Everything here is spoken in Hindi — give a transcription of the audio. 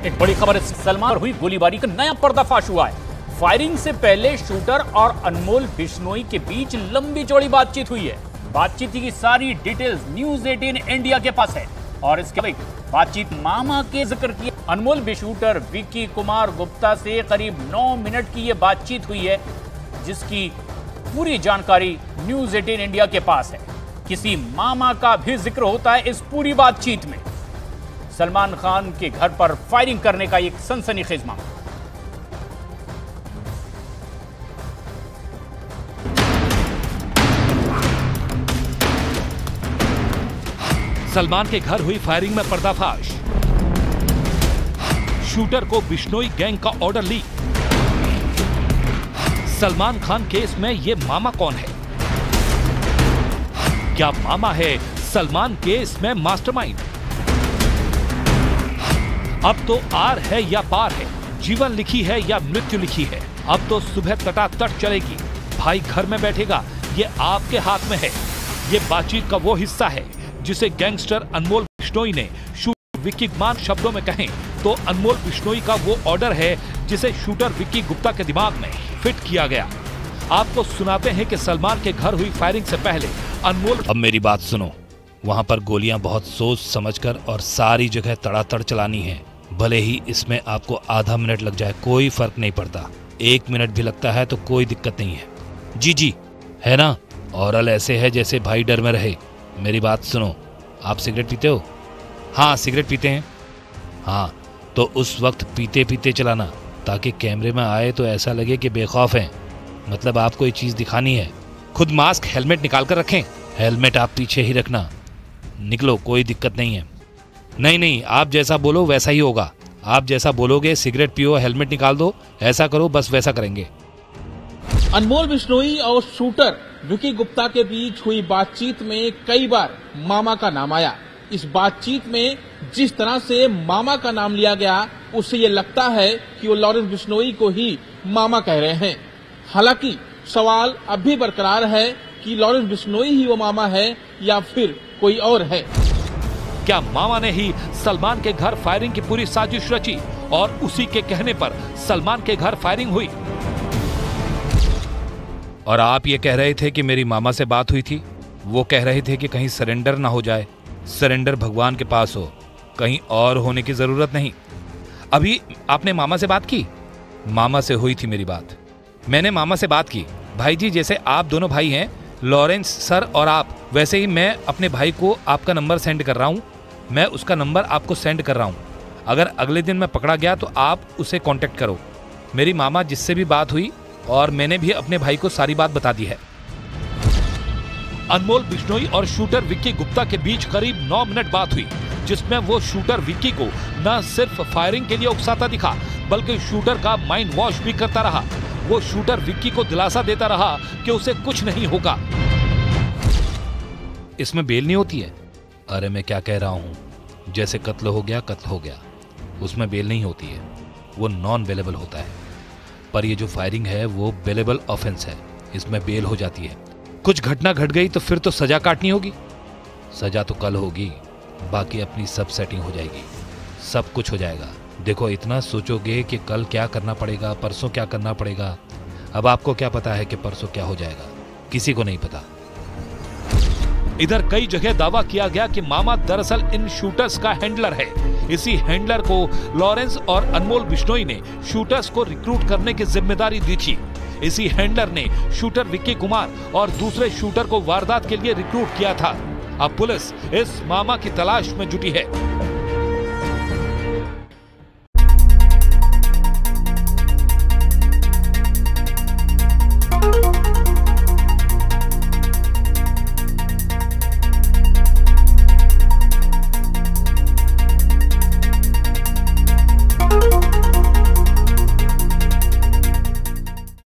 एक बड़ी खबर, सलमान पर हुई गोलीबारी का नया पर्दाफाश हुआ है। फायरिंग से पहले शूटर और अनमोल बिश्नोई के बीच लंबी चौड़ी बातचीत हुई है। बातचीत की सारी डिटेल्स न्यूज़ 18 इंडिया के पास है और इसके बाद बातचीत मामा के जिक्र की। अनमोल बिशूटर विक्की कुमार गुप्ता से करीब 9 मिनट की यह बातचीत हुई है, जिसकी पूरी जानकारी न्यूज़ 18 इंडिया के पास है। किसी मामा का भी जिक्र होता है इस पूरी बातचीत में। सलमान खान के घर पर फायरिंग करने का एक सनसनीखेज मामला। सलमान के घर हुई फायरिंग में पर्दाफाश। शूटर को बिश्नोई गैंग का order leak. Salman Khan case में ये मामा कौन है? क्या मामा है सलमान केस में मास्टरमाइंड? अब तो आर है या पार है, जीवन लिखी है या मृत्यु लिखी है। अब तो सुबह तटातट चलेगी, भाई घर में बैठेगा, ये आपके हाथ में है। ये बातचीत का वो हिस्सा है जिसे गैंगस्टर अनमोल बिश्नोई ने शूटर विक्की कुमार शब्दों में कहें तो अनमोल बिश्नोई का वो ऑर्डर है जिसे शूटर विक्की गुप्ता के दिमाग में फिट किया गया। आपको सुनाते हैं कि सलमान के घर हुई फायरिंग से पहले अनमोल। अब मेरी बात सुनो, वहाँ पर गोलियां बहुत सोच समझकर और सारी जगह तड़ातड़ चलानी है। भले ही इसमें आपको आधा मिनट लग जाए, कोई फर्क नहीं पड़ता। 1 मिनट भी लगता है तो कोई दिक्कत नहीं है। जी जी है ना? औरल ऐसे है जैसे भाई डर में रहे। मेरी बात सुनो, आप सिगरेट पीते हो? हाँ सिगरेट पीते हैं। हाँ तो उस वक्त पीते पीते चलाना, ताकि कैमरे में आए तो ऐसा लगे कि बेखौफ हैं। मतलब आपको ये चीज़ दिखानी है। खुद मास्क हेलमेट निकाल कर रखें। हेलमेट आप पीछे ही रखना। निकलो, कोई दिक्कत नहीं है। नहीं नहीं, आप जैसा बोलो वैसा ही होगा। आप जैसा बोलोगे, सिगरेट पियो, हेलमेट निकाल दो, ऐसा करो, बस वैसा करेंगे। अनमोल बिश्नोई और शूटर विक्की गुप्ता के बीच हुई बातचीत में कई बार मामा का नाम आया। इस बातचीत में जिस तरह से मामा का नाम लिया गया, उससे ये लगता है कि वो लॉरेंस बिश्नोई को ही मामा कह रहे हैं। हालांकि सवाल अब भी बरकरार है कि लॉरेंस बिश्नोई ही वो मामा है या फिर कोई और है। क्या मामा ने ही सलमान के घर फायरिंग की पूरी साजिश रची और उसी के कहने पर सलमान के घर फायरिंग हुई? और आप ये कह रहे थे कि मेरी मामा से बात हुई थी। वो कह रहे थे कि कहीं सरेंडर ना हो जाए। सरेंडर भगवान के पास हो, कहीं और होने की जरूरत नहीं। अभी आपने मामा से बात की? मामा से हुई थी मेरी बात। मैंने मामा से बात की। भाई जी, जैसे आप दोनों भाई हैं, लॉरेंस सर और आप, वैसे ही मैं अपने भाई को आपका नंबर सेंड कर रहा हूँ। मैं उसका नंबर आपको सेंड कर रहा हूँ। अगर अगले दिन मैं पकड़ा गया तो आप उसे कांटेक्ट करो। मेरी मामा जिससे भी बात हुई और मैंने भी अपने भाई को सारी बात बता दी है। अनमोल बिश्नोई और शूटर विक्की गुप्ता के बीच करीब 9 मिनट बात हुई, जिसमें वो शूटर विक्की को न सिर्फ फायरिंग के लिए उकसाता दिखा, बल्कि शूटर का माइंड वॉश भी करता रहा। वो शूटर विक्की को दिलासा देता रहा कि उसे कुछ नहीं होगा। इसमें बेल नहीं होती है। अरे मैं क्या कह रहा हूँ, जैसे कत्ल हो गया, कत्ल हो गया, उसमें बेल नहीं होती है, वो नॉन बेलेबल होता है। पर ये जो फायरिंग है वो बेलेबल ऑफेंस है, इसमें बेल हो जाती है। कुछ घटना घट गई तो फिर तो सजा काटनी होगी। सजा तो कल होगी, बाकी अपनी सब सेटिंग हो जाएगी, सब कुछ हो जाएगा। देखो, इतना सोचोगे कि कल क्या करना पड़ेगा, परसों क्या करना पड़ेगा। अब आपको क्या पता है कि परसों क्या हो जाएगा? किसी को नहीं पता। इधर कई जगह दावा किया गया कि मामा दरअसल इन शूटर्स का हैंडलर है। इसी हैंडलर को लॉरेंस और अनमोल बिश्नोई ने शूटर्स को रिक्रूट करने की जिम्मेदारी दी थी। इसी हैंडलर ने शूटर विक्की कुमार और दूसरे शूटर को वारदात के लिए रिक्रूट किया था। अब पुलिस इस मामा की तलाश में जुटी है।